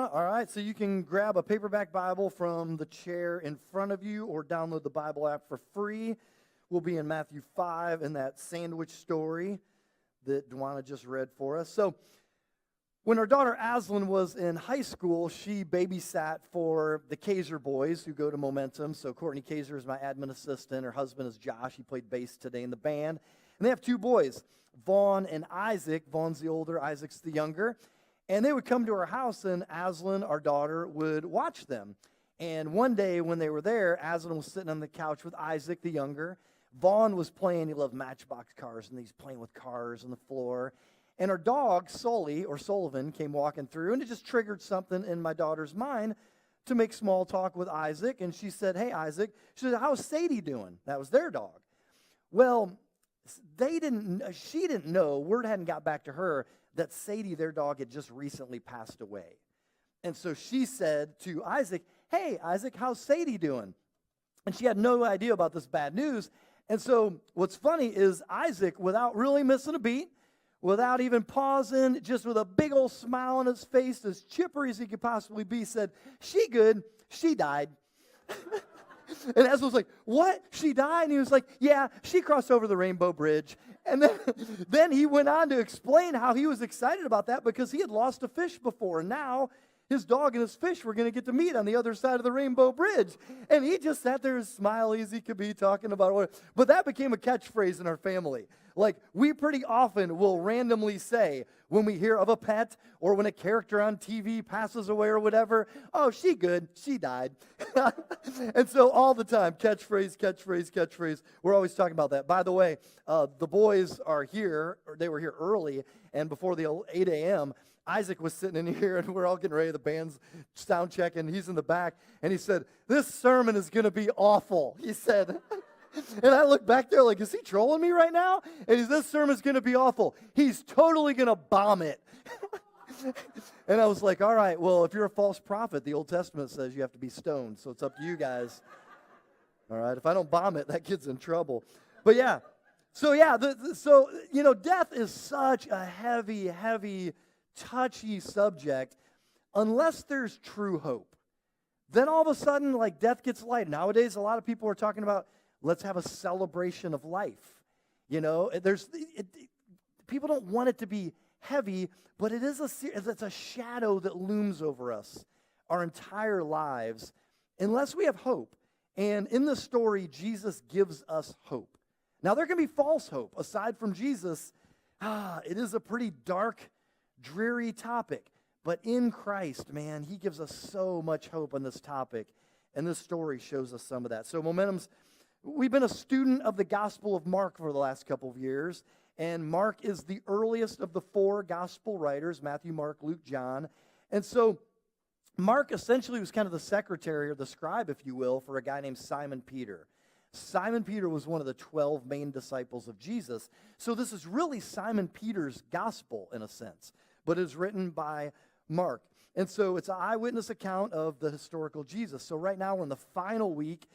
All right, so you can grab a paperback Bible from the chair in front of you or download the Bible app for free. We'll be in Matthew 5 in that sandwich story that Dwana just read for us. So when our daughter Aslan was in high school, she babysat for the Kaiser boys who go to Momentum. So Courtney Kaiser is my admin assistant. Her husband is Josh. He played bass today in the band. And they have two boys, Vaughn and Isaac. Vaughn's the older, Isaac's the younger. And they would come to our house, and Aslan, our daughter, would watch them. And one day when they were there, Aslan was sitting on the couch with Isaac, the younger. Vaughn was playing. He loved Matchbox cars, and he's playing with cars on the floor. And our dog, Sully, or Sullivan, came walking through, and it just triggered something in my daughter's mind to make small talk with Isaac. And she said, "Hey, Isaac." She said, "How's Sadie doing?" That was their dog. Well, she didn't know, word hadn't got back to her, that Sadie, their dog, had just recently passed away. And so she said to Isaac, "Hey, Isaac, how's Sadie doing?" And she had no idea about this bad news. And so what's funny is Isaac, without really missing a beat, without even pausing, just with a big old smile on his face, as chipper as he could possibly be, said, "She good, she died." And Aslan was like, "What? She died?" And he was like, "Yeah, she crossed over the Rainbow Bridge." And then he went on to explain how he was excited about that because he had lost a fish before. And now his dog and his fish were going to get to meet on the other side of the Rainbow Bridge. And he just sat there as smiley as he could be talking about it. But that became a catchphrase in our family. Like, we pretty often will randomly say when we hear of a pet or when a character on TV passes away or whatever, "Oh, she good, she died." And so all the time, catchphrase, catchphrase, catchphrase. We're always talking about that. By the way, the boys are here, or they were here early, and before the 8 a.m., Isaac was sitting in here, and we're all getting ready. The band's sound checking. He's in the back, and he said, "This sermon is going to be awful," he said. And I look back there like, is he trolling me right now? And he says, "This sermon's going to be awful. He's totally going to bomb it." And I was like, all right, well, if you're a false prophet, the Old Testament says you have to be stoned, so it's up to you guys. All right, if I don't bomb it, that kid's in trouble. But yeah, so death is such a heavy, heavy, touchy subject unless there's true hope. Then all of a sudden, like, death gets light. Nowadays, a lot of people are talking about, let's have a celebration of life. You know, people don't want it to be heavy, but it's a shadow that looms over us our entire lives unless we have hope. And in this story, Jesus gives us hope. Now, there can be false hope. Aside from Jesus, it is a pretty dark, dreary topic. But in Christ, man, he gives us so much hope on this topic. And this story shows us some of that. So we've been a student of the Gospel of Mark for the last couple of years. And Mark is the earliest of the four gospel writers, Matthew, Mark, Luke, John. And so Mark essentially was kind of the secretary or the scribe, if you will, for a guy named Simon Peter. Simon Peter was one of the 12 main disciples of Jesus. So this is really Simon Peter's gospel in a sense, but it's written by Mark. And so it's an eyewitness account of the historical Jesus. So right now we're in the final week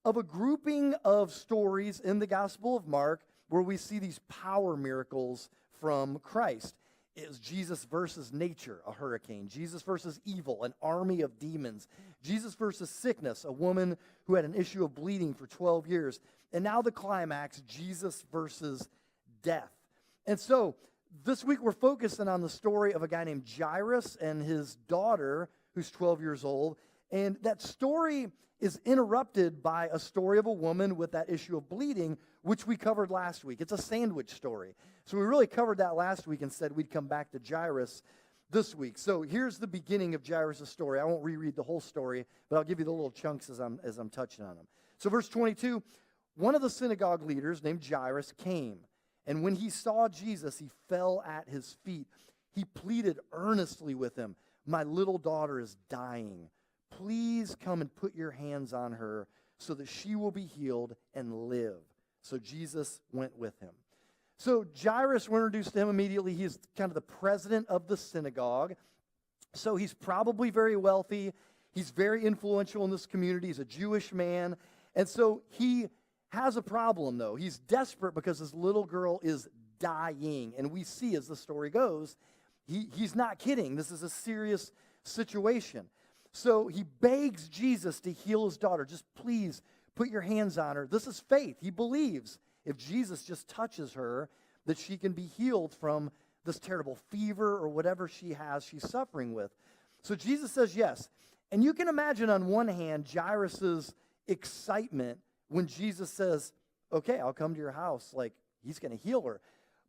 of a grouping of stories in the Gospel of Mark where we see these power miracles from Christ. It was Jesus versus nature, a hurricane. Jesus versus evil, an army of demons. Jesus versus sickness, a woman who had an issue of bleeding for 12 years. And now the climax, Jesus versus death. And so this week we're focusing on the story of a guy named Jairus and his daughter, who's 12 years old. And that story is interrupted by a story of a woman with that issue of bleeding, which we covered last week. It's a sandwich story. So we really covered that last week and said we'd come back to Jairus this week. So here's the beginning of Jairus' story. I won't reread the whole story, but I'll give you the little chunks as I'm touching on them. So verse 22, one of the synagogue leaders named Jairus came, and when he saw Jesus, he fell at his feet. He pleaded earnestly with him, "My little daughter is dying. Please come and put your hands on her so that she will be healed and live." So Jesus went with him. So Jairus, we're introduced to him immediately. He's kind of the president of the synagogue. So he's probably very wealthy. He's very influential in this community. He's a Jewish man. And so he has a problem, though. He's desperate because his little girl is dying. And we see, as the story goes, he's not kidding. This is a serious situation. So he begs Jesus to heal his daughter. Just please put your hands on her. This is faith. He believes if Jesus just touches her, that she can be healed from this terrible fever or whatever she's suffering with. So Jesus says yes. And you can imagine on one hand Jairus' excitement when Jesus says, okay, I'll come to your house. Like, he's going to heal her.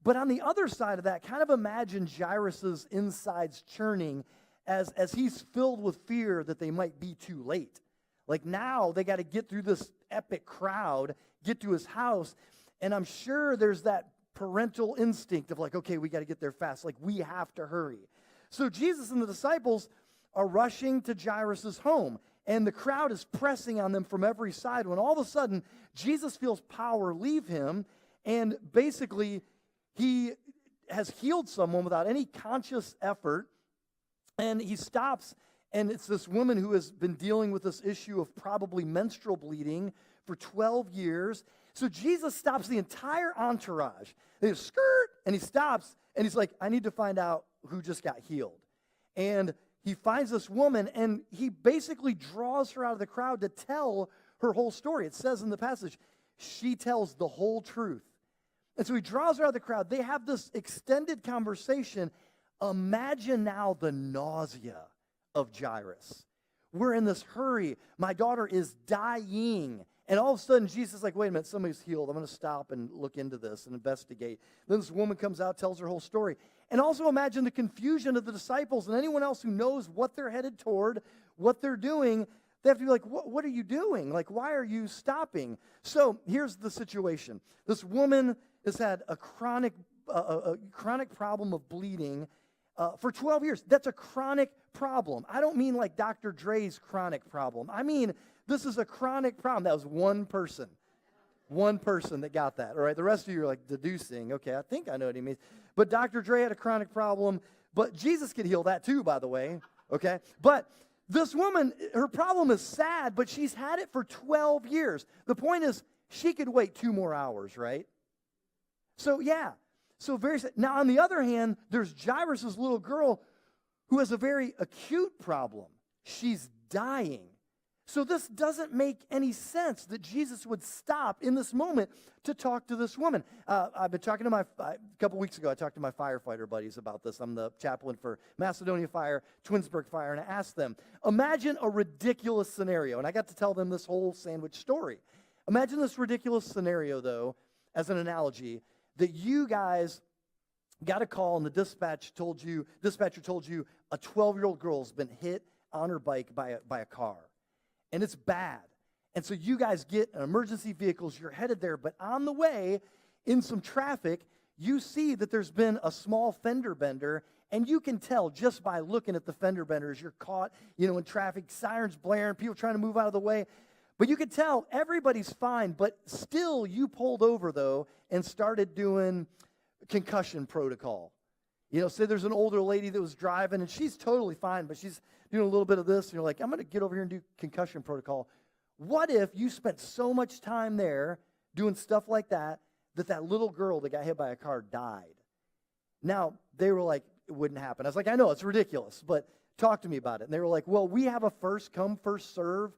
But on the other side of that, kind of imagine Jairus' insides churning as he's filled with fear that they might be too late. Like, now they got to get through this epic crowd, get to his house, and I'm sure there's that parental instinct of like, okay, we got to get there fast. Like, we have to hurry. So Jesus and the disciples are rushing to Jairus' home, and the crowd is pressing on them from every side when all of a sudden Jesus feels power leave him, and basically he has healed someone without any conscious effort, and he stops, and it's this woman who has been dealing with this issue of probably menstrual bleeding for 12 years. So Jesus stops the entire entourage. They skirt, and he stops, and he's like, I need to find out who just got healed. And he finds this woman, and he basically draws her out of the crowd to tell her whole story. It says in the passage, she tells the whole truth. And so he draws her out of the crowd. They have this extended conversation. Imagine now the nausea of Jairus. We're in this hurry. My daughter is dying. And all of a sudden, Jesus is like, wait a minute, somebody's healed. I'm going to stop and look into this and investigate. Then this woman comes out, tells her whole story. And also imagine the confusion of the disciples and anyone else who knows what they're headed toward, what they're doing. They have to be like, what are you doing? Like, why are you stopping? So here's the situation. This woman has had a chronic problem of bleeding for 12 years. That's a chronic problem. I don't mean like Dr. Dre's chronic problem. I mean, this is a chronic problem. That was one person that got that, all right? The rest of you are like deducing. Okay, I think I know what he means. But Dr. Dre had a chronic problem, but Jesus could heal that too, by the way, okay? But this woman, her problem is sad, but she's had it for 12 years. The point is, she could wait 2 more hours, right? So, yeah. So, very sad. Now, on the other hand, there's Jairus' little girl who has a very acute problem. She's dying. So this doesn't make any sense that Jesus would stop in this moment to talk to this woman. I've been talking to a couple weeks ago, I talked to my firefighter buddies about this. I'm the chaplain for Macedonia Fire, Twinsburg Fire, and I asked them, imagine a ridiculous scenario. And I got to tell them this whole sandwich story. Imagine this ridiculous scenario, though, as an analogy, that you guys got a call and the dispatcher told you a 12-year-old girl's been hit on her bike by a car. And it's bad. And so you guys get an emergency vehicles, you're headed there, but on the way, in some traffic, you see that there's been a small fender bender, and you can tell just by looking at the fender benders, you're caught, in traffic, sirens blaring, people trying to move out of the way. But you can tell everybody's fine, but still you pulled over, though, and started doing concussion protocol. Say there's an older lady that was driving, and she's totally fine, but she's doing a little bit of this, and you're like, I'm going to get over here and do concussion protocol. What if you spent so much time there doing stuff like that little girl that got hit by a car died? Now, they were like, it wouldn't happen. I was like, I know, it's ridiculous, but talk to me about it. And they were like, well, we have a first come, first serve.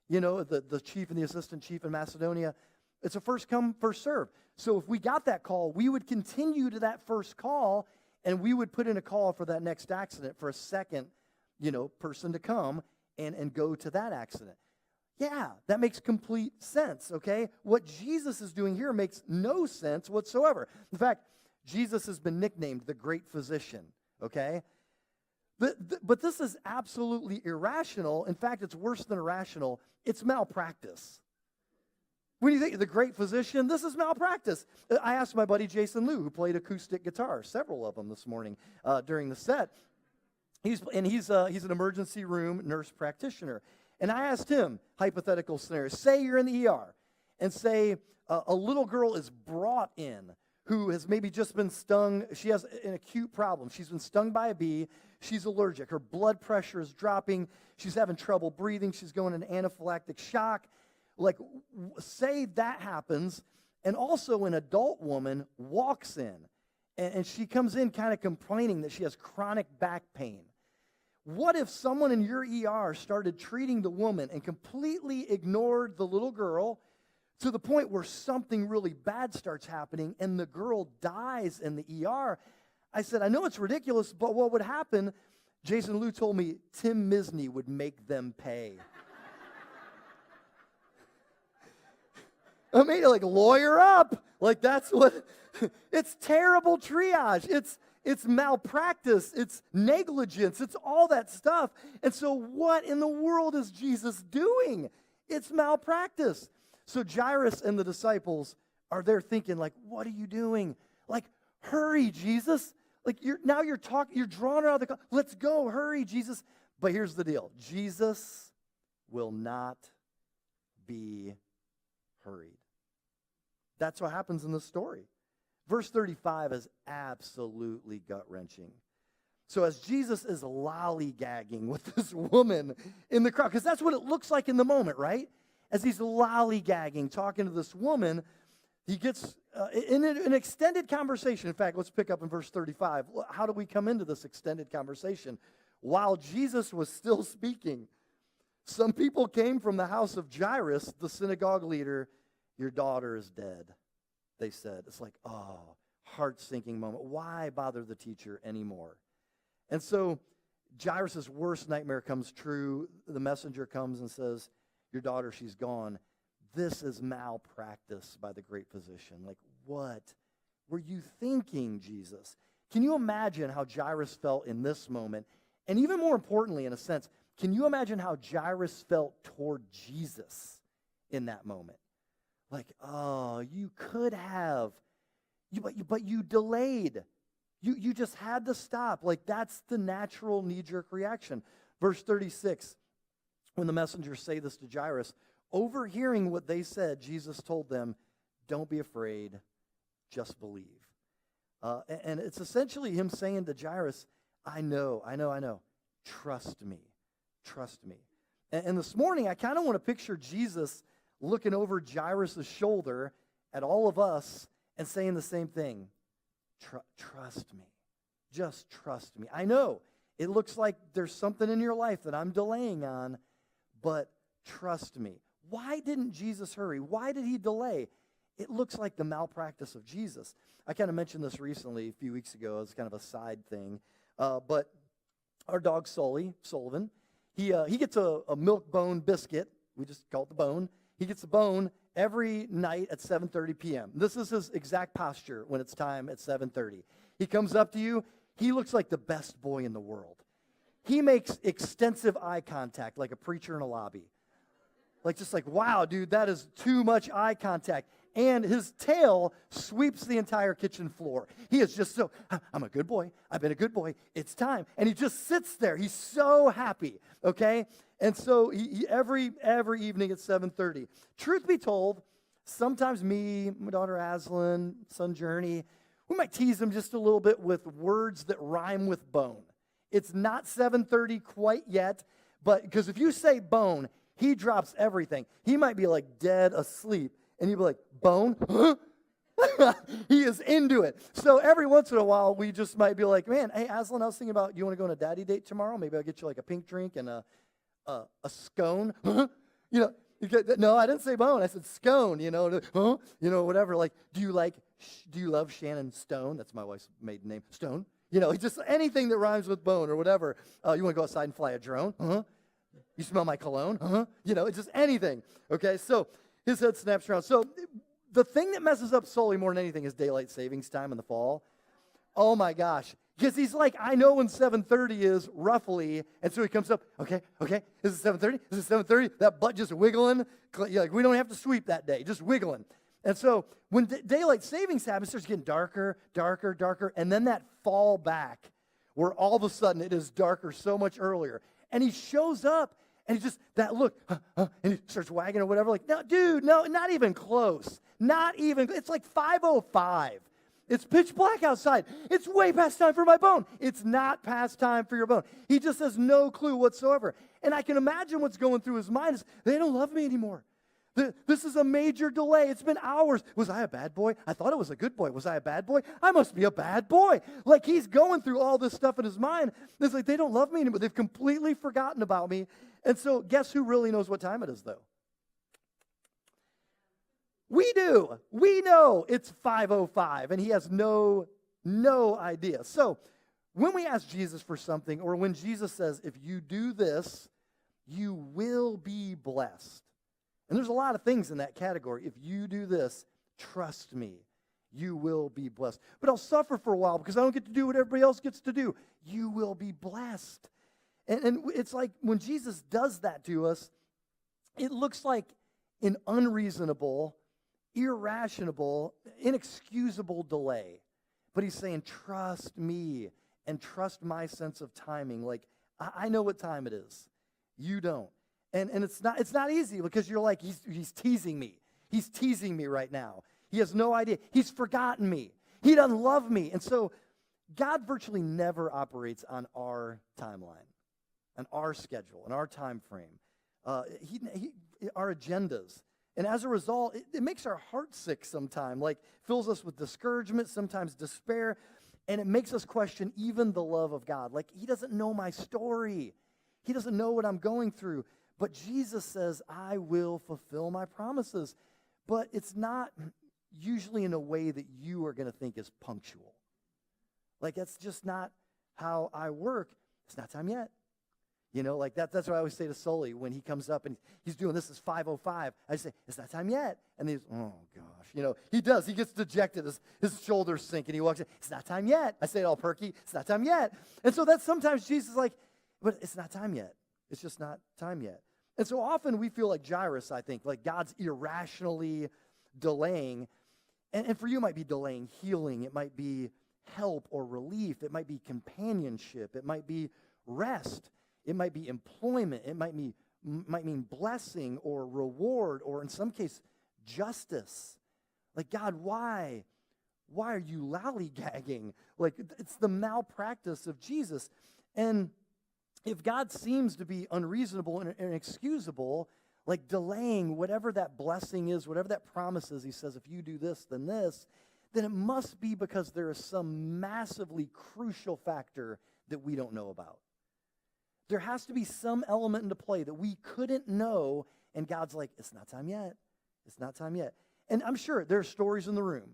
The chief and the assistant chief in Macedonia, it's a first come, first serve. So if we got that call, we would continue to that first call, and we would put in a call for that next accident for a second, person to come and go to that accident. Yeah, that makes complete sense, okay? What Jesus is doing here makes no sense whatsoever. In fact, Jesus has been nicknamed the Great Physician, okay? But this is absolutely irrational. In fact, it's worse than irrational. It's malpractice. When you think of the Great Physician, this is malpractice. I asked my buddy Jason Liu, who played acoustic guitar, several of them this morning during the set. He's an emergency room nurse practitioner. And I asked him, hypothetical scenario, say you're in the ER, and say a little girl is brought in who has maybe just been stung. She has an acute problem. She's been stung by a bee. She's allergic. Her blood pressure is dropping. She's having trouble breathing. She's going into anaphylactic shock. Like, say that happens, and also an adult woman walks in, and she comes in kind of complaining that she has chronic back pain. What if someone in your ER started treating the woman and completely ignored the little girl to the point where something really bad starts happening and the girl dies in the ER? I said, I know it's ridiculous, but what would happen? Jason Liu told me Tim Misney would make them pay. I mean, like, lawyer up. Like, that's what, it's terrible triage. It's malpractice. It's negligence. It's all that stuff. And so what in the world is Jesus doing? It's malpractice. So Jairus and the disciples are there thinking, like, what are you doing? Like, hurry, Jesus. Like, you're drawing her out of the car. Let's go, hurry, Jesus. But here's the deal. Jesus will not be hurried. That's what happens in the story. Verse 35 is absolutely gut-wrenching. So as Jesus is lollygagging with this woman in the crowd, because that's what it looks like in the moment, right? As he's lollygagging, talking to this woman, he gets in an extended conversation. In fact, let's pick up in verse 35. How do we come into this extended conversation? While Jesus was still speaking, some people came from the house of Jairus, the synagogue leader. Your daughter is dead, they said. It's like, oh, heart-sinking moment. Why bother the teacher anymore? And so Jairus' worst nightmare comes true. The messenger comes and says, your daughter, she's gone. This is malpractice by the great physician. Like, what were you thinking, Jesus? Can you imagine how Jairus felt in this moment? And even more importantly, in a sense, can you imagine how Jairus felt toward Jesus in that moment? Like, oh, you could have, but you delayed. You just had to stop. Like, that's the natural knee-jerk reaction. Verse 36, when the messengers say this to Jairus, overhearing what they said, Jesus told them, don't be afraid, just believe. And it's essentially him saying to Jairus, I know. Trust me. And this morning, I kind of want to picture Jesus looking over Jairus' shoulder at all of us and saying the same thing. Trust me. Just trust me. I know it looks like there's something in your life that I'm delaying on, but trust me. Why didn't Jesus hurry? Why did he delay? It looks like the malpractice of Jesus. I kind of mentioned this recently a few weeks ago as kind of a side thing, but our dog Sullivan, he gets a milk bone biscuit. We just call it the bone. He gets a bone every night at 7:30 p.m. This is his exact posture when it's time at 7:30. He comes up to you. He looks like the best boy in the world. He makes extensive eye contact like a preacher in a lobby. Like, just like, wow, dude, that is too much eye contact. And his tail sweeps the entire kitchen floor. He is just so, I'm a good boy. I've been a good boy. It's time. And he just sits there. He's so happy, okay? And so he every evening at 7:30. Truth be told, sometimes me, my daughter Aslan, son Journey, we might tease him just a little bit with words that rhyme with bone. It's not 7:30 quite yet, but because if you say bone, he drops everything. He might be like dead asleep, and you'd be like, bone? Huh? He is into it. So every once in a while, we just might be like, man, hey, Aslan, I was thinking about, you want to go on a daddy date tomorrow? Maybe I'll get you like a pink drink and a scone. Huh? No, I didn't say bone. I said scone, whatever. Like, do you love Shannon Stone? That's my wife's maiden name, Stone. Just anything that rhymes with bone or whatever. You want to go outside and fly a drone? Uh-huh. You smell my cologne? Uh-huh. It's just anything. Okay, so his head snaps around. So the thing that messes up Sully more than anything is daylight savings time in the fall. Oh my gosh. Because he's like, I know when 7:30 is roughly, and so he comes up, okay, is it 7:30? Is it 7:30? That butt just wiggling. Like, we don't have to sweep that day, just wiggling. And so when daylight savings happens, it starts getting darker, and then that fall back where all of a sudden it is darker so much earlier. And he shows up, and he just, that look, and he starts wagging or whatever, like, no, dude, no, not even close. Not even, it's like 5:05. It's pitch black outside. It's way past time for my bone. It's not past time for your bone. He just has no clue whatsoever. And I can imagine what's going through his mind is, they don't love me anymore. This is a major delay. It's been hours. Was I a bad boy? I thought I was a good boy. Was I a bad boy? I must be a bad boy. Like he's going through all this stuff in his mind. It's like they don't love me anymore. They've completely forgotten about me. And so guess who really knows what time it is, though? We do. We know it's 5:05, and he has no idea. So when we ask Jesus for something, or when Jesus says, if you do this, you will be blessed. And there's a lot of things in that category. If you do this, trust me, you will be blessed. But I'll suffer for a while because I don't get to do what everybody else gets to do. You will be blessed. And it's like when Jesus does that to us, it looks like an unreasonable, irrational, inexcusable delay. But he's saying, trust me and trust my sense of timing. Like, I know what time it is. You don't. And it's not easy because you're like, he's teasing me. He's teasing me right now. He has no idea. He's forgotten me. He doesn't love me. And so God virtually never operates on our timeline, on our schedule, on our time frame, our agendas. And as a result, it makes our heart sick sometimes, like fills us with discouragement, sometimes despair, and it makes us question even the love of God. Like he doesn't know my story. He doesn't know what I'm going through. But Jesus says, I will fulfill my promises. But it's not usually in a way that you are going to think is punctual. Like that's just not how I work. It's not time yet. You know, like that's what I always say to Sully when he comes up and he's doing this is 5:05. I say, it's not time yet. And he's, oh gosh. You know, he does. He gets dejected. His shoulders sink and he walks in. It's not time yet. I say it all perky. It's not time yet. And so that's sometimes Jesus is like, but it's not time yet. It's just not time yet. And so often we feel like Jairus, I think, like God's irrationally delaying. And for you, it might be delaying healing. It might be help or relief. It might be companionship. It might be rest. It might be employment. It might mean blessing or reward or in some case, justice. Like, God, why? Why are you lollygagging? Like, it's the malpractice of Jesus. And if God seems to be unreasonable and inexcusable, like delaying whatever that blessing is, whatever that promise is, he says, if you do this, then it must be because there is some massively crucial factor that we don't know about. There has to be some element into play that we couldn't know, and God's like, it's not time yet. It's not time yet. And I'm sure there are stories in the room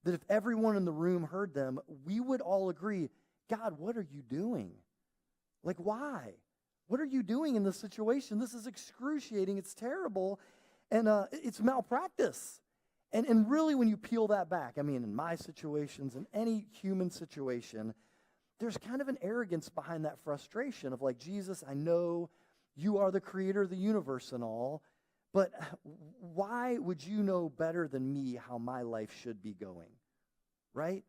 that if everyone in the room heard them, we would all agree, God, what are you doing? Like, why? What are you doing in this situation? This is excruciating. It's terrible. And it's malpractice. And really, when you peel that back, I mean, in my situations, in any human situation, there's kind of an arrogance behind that frustration of like, Jesus, I know you are the creator of the universe and all, but why would you know better than me how my life should be going? Right?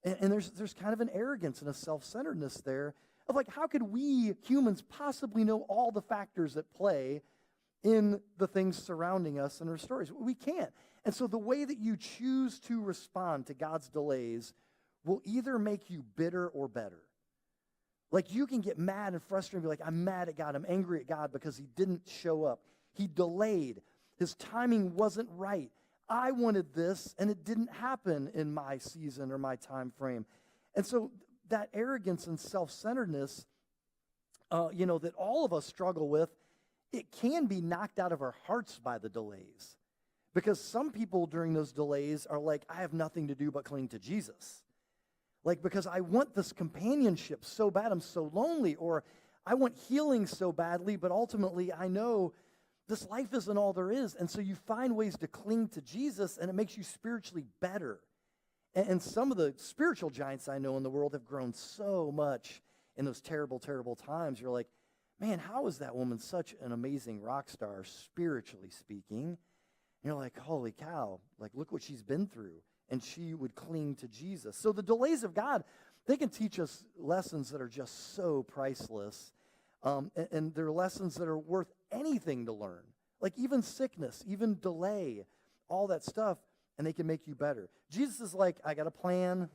And there's kind of an arrogance and a self-centeredness there of like, how could we humans possibly know all the factors at play in the things surrounding us and our stories? We can't. And so the way that you choose to respond to God's delays will either make you bitter or better. Like you can get mad and frustrated and be like, I'm mad at God, I'm angry at God because he didn't show up. He delayed. His timing wasn't right. I wanted this and it didn't happen in my season or my time frame. And so that arrogance and self-centeredness, that all of us struggle with, it can be knocked out of our hearts by the delays. Because some people during those delays are like, I have nothing to do but cling to Jesus. Like, because I want this companionship so bad, I'm so lonely, or I want healing so badly, but ultimately I know this life isn't all there is. And so you find ways to cling to Jesus, and it makes you spiritually better. And some of the spiritual giants I know in the world have grown so much in those terrible, terrible times. You're like, man, how is that woman such an amazing rock star, spiritually speaking? And you're like, holy cow, like, look what she's been through. And she would cling to Jesus. So the delays of God, they can teach us lessons that are just so priceless. And they're lessons that are worth anything to learn. Like even sickness, even delay, all that stuff. And they can make you better. Jesus is like, I got a plan.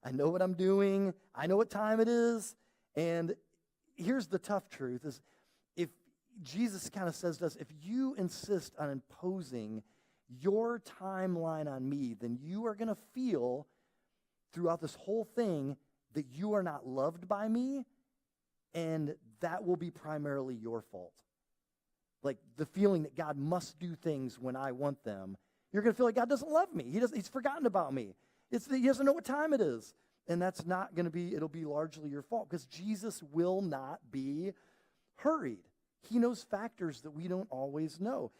I know what I'm doing. I know what time it is. And here's the tough truth is if Jesus kind of says to us, if you insist on imposing your timeline on me, then you are going to feel throughout this whole thing that you are not loved by me, and that will be primarily your fault. Like the feeling that God must do things when I want them. You're going to feel like God doesn't love me. He's forgotten about me. He doesn't know what time it is. And that's not going to be, it'll be largely your fault because Jesus will not be hurried. He knows factors that we don't always know.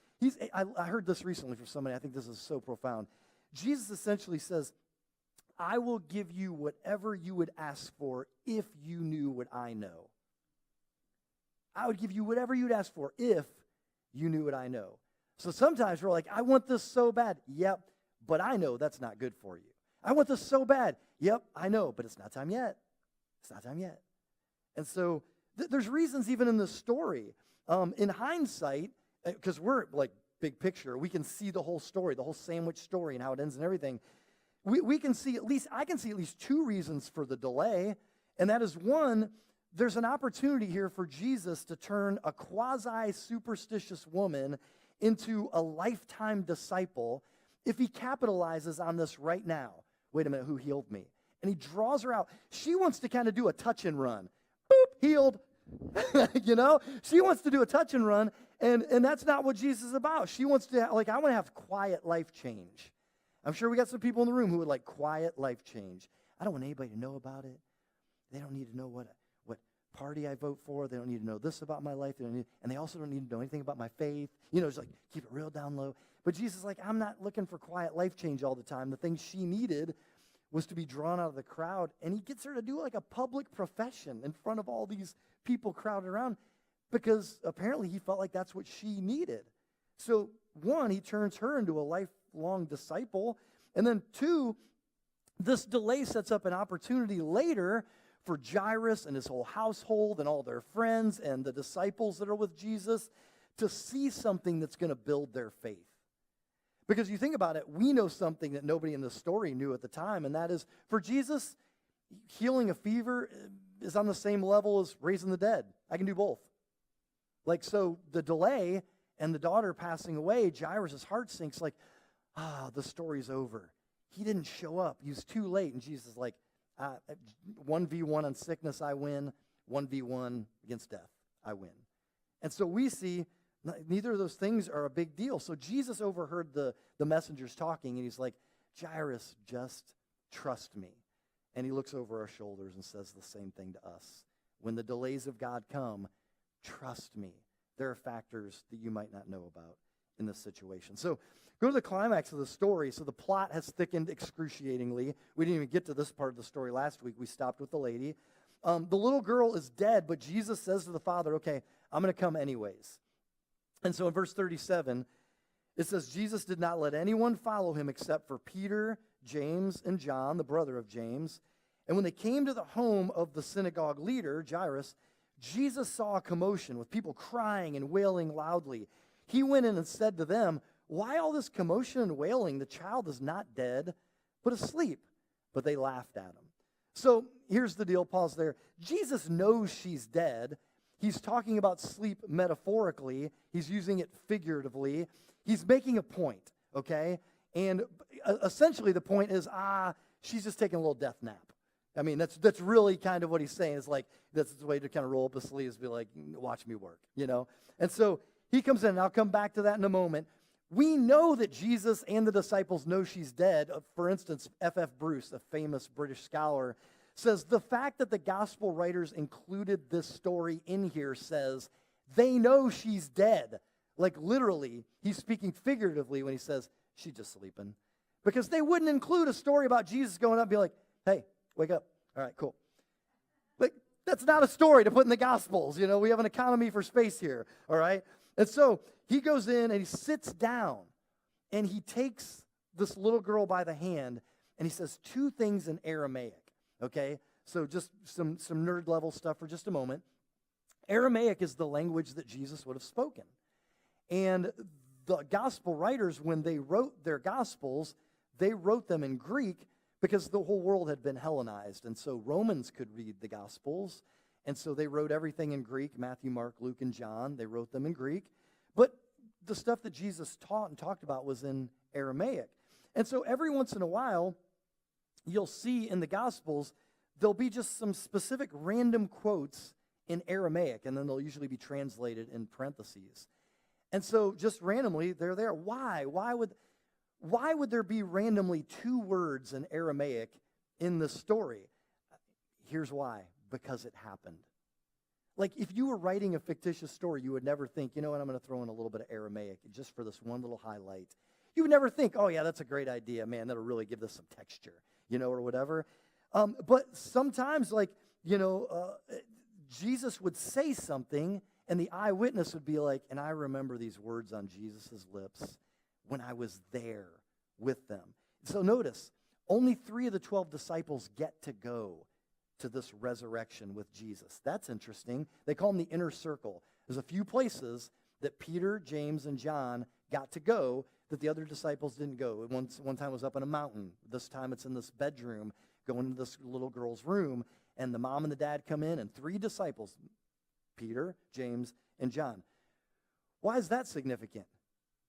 I heard this recently from somebody. I think this is so profound. Jesus essentially says, I will give you whatever you would ask for if you knew what I know. I would give you whatever you'd ask for if you knew what I know. So sometimes we're like, I want this so bad. Yep, but I know that's not good for you. I want this so bad. Yep, I know, but it's not time yet. It's not time yet. And so there's reasons even in this story. In hindsight, because we're like big picture, we can see the whole story, the whole sandwich story and how it ends and everything. We can see I can see at least two reasons for the delay. And that is one, there's an opportunity here for Jesus to turn a quasi-superstitious woman into a lifetime disciple if he capitalizes on this right now. Wait a minute, who healed me? And he draws her out. She wants to kind of do a touch and run. Boop, healed. You know? She wants to do a touch and run, and that's not what Jesus is about. She wants to, I want to have quiet life change. I'm sure we got some people in the room who would like quiet life change. I don't want anybody to know about it. They don't need to know what party I vote for. They don't need to know this about my life. And they also don't need to know anything about my faith. You know, just like keep it real down low. But Jesus is like, I'm not looking for quiet life change all the time. The thing she needed was to be drawn out of the crowd. And he gets her to do like a public profession in front of all these people crowded around because apparently he felt like that's what she needed. So one, he turns her into a lifelong disciple. And then two, this delay sets up an opportunity later for Jairus and his whole household and all their friends and the disciples that are with Jesus to see something that's going to build their faith. Because you think about it, we know something that nobody in the story knew at the time, and that is for Jesus, healing a fever is on the same level as raising the dead. I can do both. Like, so the delay and the daughter passing away, Jairus' heart sinks like, the story's over. He didn't show up. He was too late. And Jesus is like, 1v1 on sickness, I win. 1v1 against death, I win. And so we see neither of those things are a big deal. So Jesus overheard the messengers talking, and he's like, Jairus, just trust me. And he looks over our shoulders and says the same thing to us. When the delays of God come, trust me. There are factors that you might not know about in this situation. So go to the climax of the story. So the plot has thickened excruciatingly. We didn't even get to this part of the story last week. We stopped with the lady. The little girl is dead, but Jesus says to the father, okay, I'm going to come anyways. And so in verse 37, it says, Jesus did not let anyone follow him except for Peter, James, and John, the brother of James. And when they came to the home of the synagogue leader, Jairus, Jesus saw a commotion with people crying and wailing loudly. He went in and said to them, why all this commotion and wailing? The child is not dead, but asleep. But they laughed at him. So here's the deal, pause there. Jesus knows she's dead. He's talking about sleep metaphorically. He's using it figuratively. He's making a point, okay? And essentially the point is, she's just taking a little death nap. I mean, that's really kind of what he's saying. It's like, that's the way to kind of roll up his sleeves, be like, watch me work, you know? And so he comes in, and I'll come back to that in a moment. We know that Jesus and the disciples know she's dead. For instance, F.F. Bruce, a famous British scholar, says the fact that the gospel writers included this story in here says they know she's dead. Like literally, he's speaking figuratively when he says she's just sleeping. Because they wouldn't include a story about Jesus going up and be like, hey, wake up. All right, cool. Like, that's not a story to put in the Gospels. You know, we have an economy for space here, all right? And so he goes in and he sits down and he takes this little girl by the hand and he says two things in Aramaic, okay? So just some nerd level stuff for just a moment. Aramaic is the language that Jesus would have spoken. And the gospel writers, when they wrote their gospels, they wrote them in Greek because the whole world had been Hellenized. And so Romans could read the gospels And so they wrote everything in Greek, Matthew, Mark, Luke, and John. They wrote them in Greek. But the stuff that Jesus taught and talked about was in Aramaic. And so every once in a while, you'll see in the Gospels, there'll be just some specific random quotes in Aramaic, and then they'll usually be translated in parentheses. And so just randomly, they're there. Why? Why would there be randomly 2 words in Aramaic in the story? Here's why. Because it happened. Like if you were writing a fictitious story, you would never think, you know what, I'm going to throw in a little bit of Aramaic just for this one little highlight. You would never think, oh yeah, that's a great idea, man, that'll really give this some texture, or whatever. But sometimes, Jesus would say something, and the eyewitness would be like, and I remember these words on Jesus' lips when I was there with them. So notice, only 3 of the 12 disciples get to go to this resurrection with Jesus. That's interesting. They call them the inner circle. There's a few places that Peter, James, and John got to go that the other disciples didn't go. One time it was up on a mountain. This time it's in this bedroom, going into this little girl's room, and the mom and the dad come in, and 3 disciples, Peter, James, and John. Why is that significant?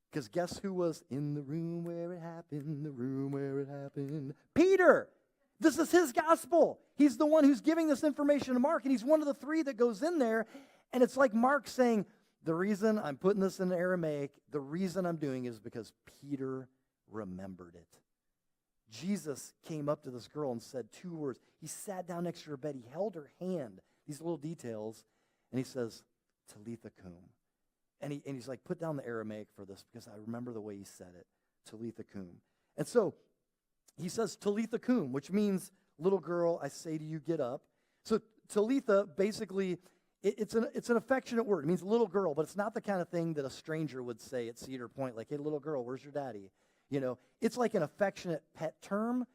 Because guess who was in the room where it happened, the room where it happened? Peter! This is his gospel. He's the one who's giving this information to Mark, and he's one of the 3 that goes in there, and it's like Mark saying, the reason I'm putting this in Aramaic, the reason I'm doing is because Peter remembered it. Jesus came up to this girl and said 2 words. He sat down next to her bed. He held her hand, these little details, and he says, Talitha cum. And he's like, put down the Aramaic for this because I remember the way he said it, Talitha cum. And so he says Talitha cum, which means, little girl, I say to you, get up. So Talitha, basically, it's an affectionate word. It means little girl, but it's not the kind of thing that a stranger would say at Cedar Point, like, hey, little girl, where's your daddy? It's like an affectionate pet term,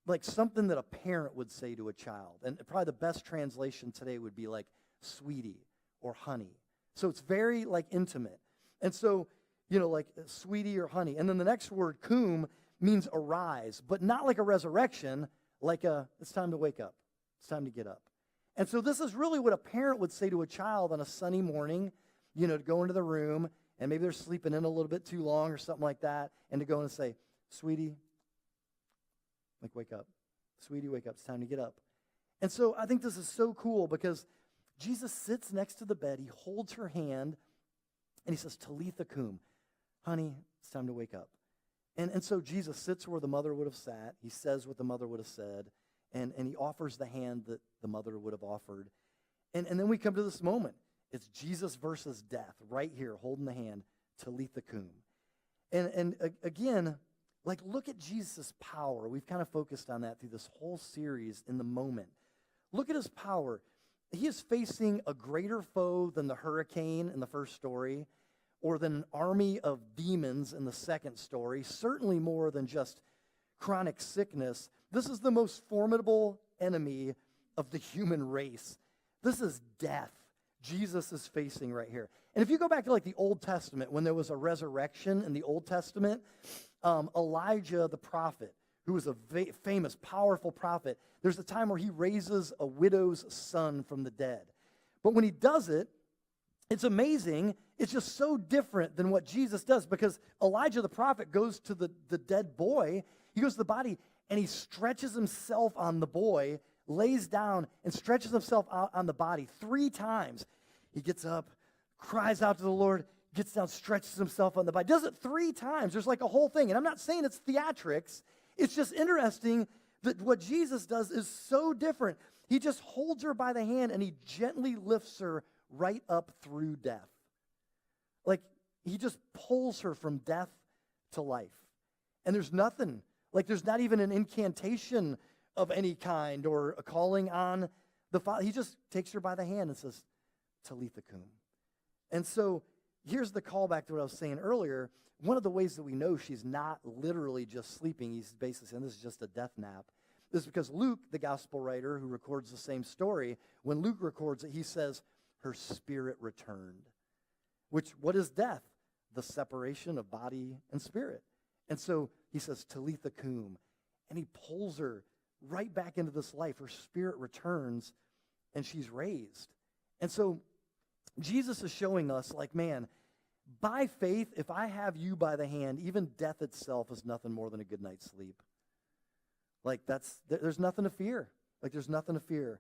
like something that a parent would say to a child. And probably the best translation today would be like sweetie or honey. So it's very like intimate. And so, like sweetie or honey. And then the next word, cum, means arise, but not like a resurrection, like it's time to wake up. It's time to get up. And so this is really what a parent would say to a child on a sunny morning, to go into the room, and maybe they're sleeping in a little bit too long or something like that, and to go and say, sweetie, like wake up. Sweetie, wake up. It's time to get up. And so I think this is so cool because Jesus sits next to the bed. He holds her hand, and he says, Talitha cum. Honey, it's time to wake up. And so Jesus sits where the mother would have sat. He says what the mother would have said, and he offers the hand that the mother would have offered. And then we come to this moment. It's Jesus versus death right here, holding the hand, Talitha cum. And again, like, look at Jesus' power. We've kind of focused on that through this whole series in the moment. Look at his power. He is facing a greater foe than the hurricane in the first story, or than an army of demons in the second story, certainly more than just chronic sickness. This is the most formidable enemy of the human race. This is death. Jesus is facing right here. And if you go back to like the Old Testament, when there was a resurrection in the Old Testament, Elijah the prophet, who was a famous, powerful prophet, there's a time where he raises a widow's son from the dead. But when he does it, it's amazing. It's just so different than what Jesus does, because Elijah the prophet goes to the dead boy. He goes to the body, and he stretches himself on the boy, lays down, and stretches himself out on the body 3 times. He gets up, cries out to the Lord, gets down, stretches himself on the body. Does it 3 times. There's like a whole thing. And I'm not saying it's theatrics. It's just interesting that what Jesus does is so different. He just holds her by the hand, and he gently lifts her right up through death. Like, he just pulls her from death to life. And there's nothing, like there's not even an incantation of any kind or a calling on the Father. He just takes her by the hand and says, Talitha cum. And so here's the callback to what I was saying earlier. One of the ways that we know she's not literally just sleeping, he's basically saying this is just a death nap, is because Luke, the gospel writer who records the same story, when Luke records it, he says, her spirit returned. Which, what is death? The separation of body and spirit. And so he says, Talitha cum. And he pulls her right back into this life. Her spirit returns, and she's raised. And so Jesus is showing us, like, man, by faith, if I have you by the hand, even death itself is nothing more than a good night's sleep. Like, there's nothing to fear. Like, there's nothing to fear.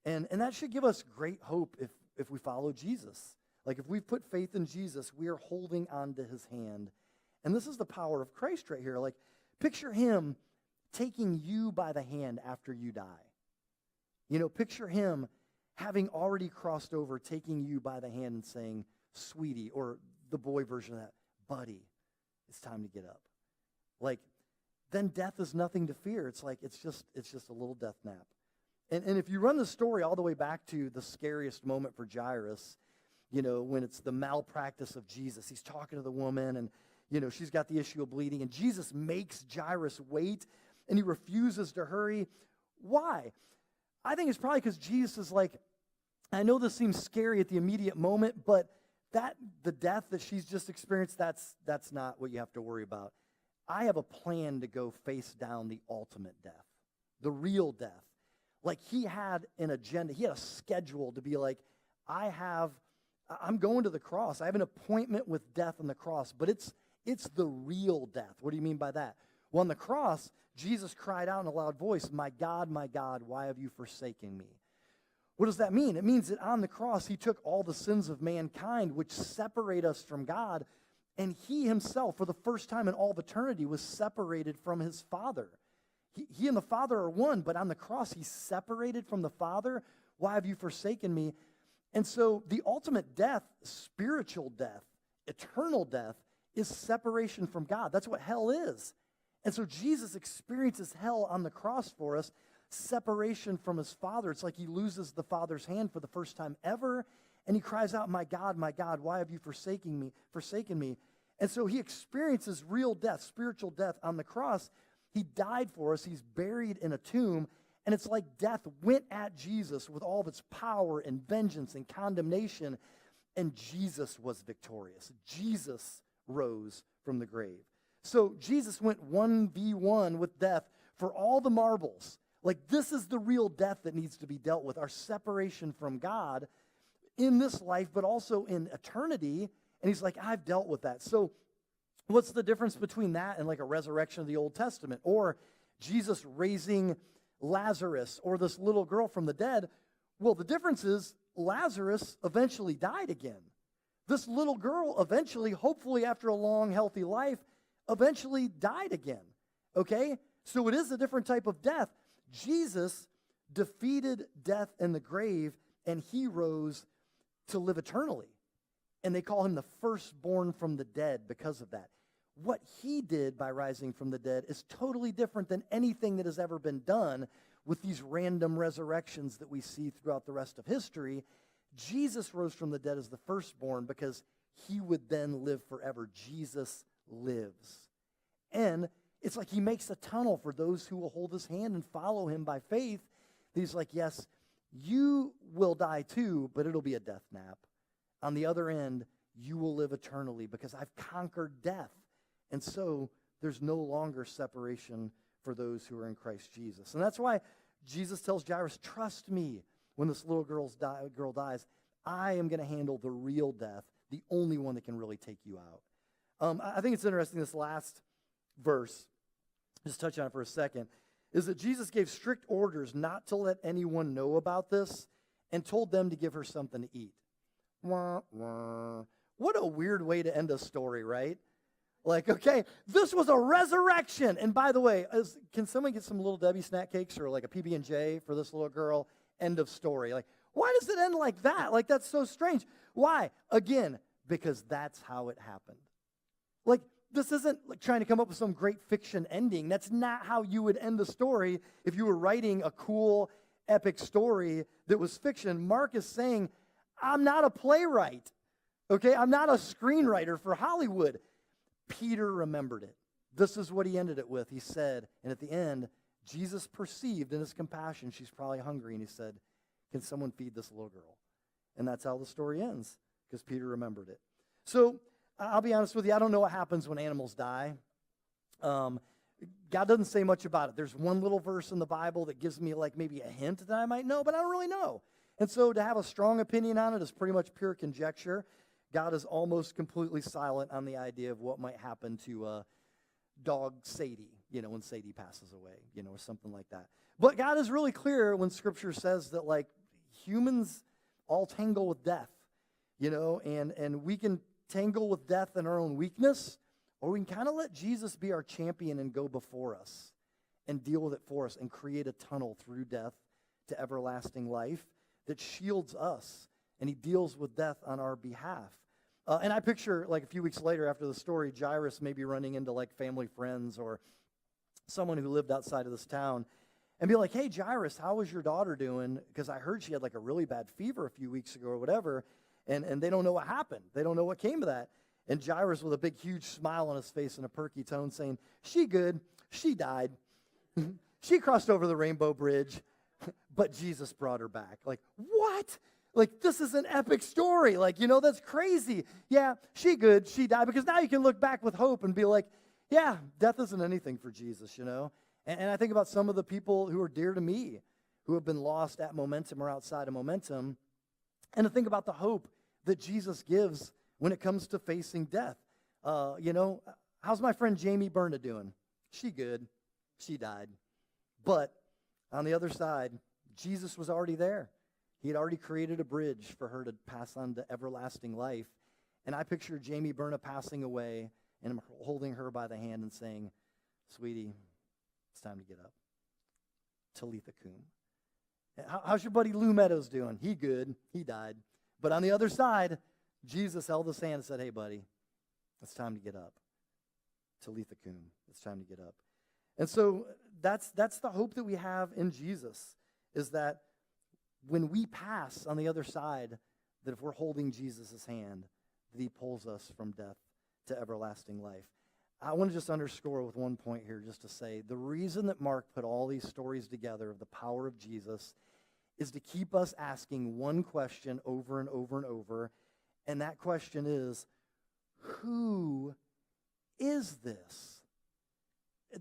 And that should give us great hope if we follow Jesus. Like, if we've put faith in Jesus, we are holding on to his hand. And this is the power of Christ right here. Like, picture him taking you by the hand after you die. You know, picture him having already crossed over, taking you by the hand and saying, sweetie, or the boy version of that, buddy, it's time to get up. Like, then death is nothing to fear. It's like, it's just a little death nap. And if you run the story all the way back to the scariest moment for Jairus, you know, when it's the malpractice of Jesus, he's talking to the woman and, you know, she's got the issue of bleeding, and Jesus makes Jairus wait, and he refuses to hurry. Why? I think it's probably because Jesus is like, I know this seems scary at the immediate moment, but the death that she's just experienced, that's not what you have to worry about. I have a plan to go face down the ultimate death, the real death. Like, he had an agenda. He had a schedule to be like, I'm going to the cross. I have an appointment with death on the cross, but it's the real death. What do you mean by that? Well, on the cross, Jesus cried out in a loud voice, my God, why have you forsaken me? What does that mean? It means that on the cross, he took all the sins of mankind, which separate us from God, and he himself, for the first time in all of eternity, was separated from his Father. He and the Father are one, but on the cross, he's separated from the Father. Why have you forsaken me? And so the ultimate death, spiritual death, eternal death, is separation from God. That's what hell is. And so Jesus experiences hell on the cross for us, separation from his Father. It's like he loses the Father's hand for the first time ever, and he cries out, my God, why have you forsaken me? And so he experiences real death, spiritual death on the cross. He died for us. He's buried in a tomb. And it's like death went at Jesus with all of its power and vengeance and condemnation, and Jesus was victorious. Jesus rose from the grave. So Jesus went 1v1 with death for all the marbles. Like, this is the real death that needs to be dealt with, our separation from God in this life, but also in eternity. And he's like, I've dealt with that. So what's the difference between that and like a resurrection of the Old Testament, or Jesus raising Lazarus or this little girl from the dead? Well, the difference is Lazarus eventually died again. This little girl eventually, hopefully after a long, healthy life, eventually died again. Okay? So it is a different type of death. Jesus defeated death and the grave, and he rose to live eternally. And they call him the firstborn from the dead because of that. What he did by rising from the dead is totally different than anything that has ever been done with these random resurrections that we see throughout the rest of history. Jesus rose from the dead as the firstborn because he would then live forever. Jesus lives. And it's like he makes a tunnel for those who will hold his hand and follow him by faith. He's like, yes, you will die too, but it'll be a death nap. On the other end, you will live eternally because I've conquered death. And so there's no longer separation for those who are in Christ Jesus. And that's why Jesus tells Jairus, trust me, when this little girl dies, I am going to handle the real death, the only one that can really take you out. I think it's interesting, this last verse, just touch on it for a second, is that Jesus gave strict orders not to let anyone know about this and told them to give her something to eat. Wah, wah. What a weird way to end a story, right? Like, okay, this was a resurrection. And by the way, can someone get some Little Debbie snack cakes or like a PB&J for this little girl? End of story. Like, why does it end like that? Like, that's so strange. Why? Again, because that's how it happened. Like, this isn't like trying to come up with some great fiction ending. That's not how you would end the story if you were writing a cool, epic story that was fiction. Mark is saying, I'm not a playwright, okay? I'm not a screenwriter for Hollywood. Peter remembered it. This is what he ended it with. He said, and at the end, Jesus perceived in his compassion, she's probably hungry, and he said, can someone feed this little girl? And that's how the story ends, because Peter remembered it. So I'll be honest with you, I don't know what happens when animals die. God doesn't say much about it. There's one little verse in the Bible that gives me like maybe a hint that I might know, but I don't really know. And so to have a strong opinion on it is pretty much pure conjecture. God is almost completely silent on the idea of what might happen to dog Sadie, when Sadie passes away, or something like that. But God is really clear when Scripture says that, like, humans all tangle with death, and we can tangle with death in our own weakness, or we can kind of let Jesus be our champion and go before us and deal with it for us and create a tunnel through death to everlasting life that shields us, and he deals with death on our behalf. And I picture, like, a few weeks later after the story, Jairus maybe running into, like, family friends or someone who lived outside of this town and be like, hey, Jairus, how was your daughter doing? Because I heard she had, like, a really bad fever a few weeks ago or whatever, and they don't know what happened. They don't know what came of that. And Jairus, with a big, huge smile on his face and a perky tone, saying, she good. She died. She crossed over the rainbow bridge, but Jesus brought her back. Like, what? Like, this is an epic story. Like, that's crazy. Yeah, she good. She died. Because now you can look back with hope and be like, yeah, death isn't anything for Jesus, And I think about some of the people who are dear to me who have been lost at Momentum or outside of Momentum, and to think about the hope that Jesus gives when it comes to facing death. How's my friend Jamie Berna doing? She good. She died. But on the other side, Jesus was already there. He had already created a bridge for her to pass on to everlasting life. And I picture Jamie Berna passing away and him holding her by the hand and saying, sweetie, it's time to get up. Talitha Kum. How's your buddy Lou Meadows doing? He good. He died. But on the other side, Jesus held his hand and said, hey, buddy, it's time to get up. Talitha Kum. It's time to get up. And so that's the hope that we have in Jesus, is that when we pass on the other side, that if we're holding Jesus' hand, that he pulls us from death to everlasting life. I want to just underscore with one point here, just to say, the reason that Mark put all these stories together of the power of Jesus is to keep us asking one question over and over and over, and that question is, who is this?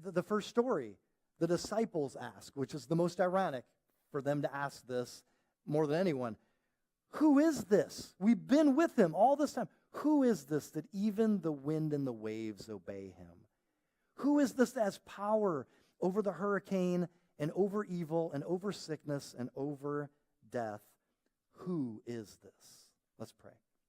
The first story, the disciples ask, which is the most ironic for them to ask this more than anyone. Who is this? We've been with him all this time. Who is this that even the wind and the waves obey him? Who is this that has power over the hurricane and over evil and over sickness and over death? Who is this? Let's pray.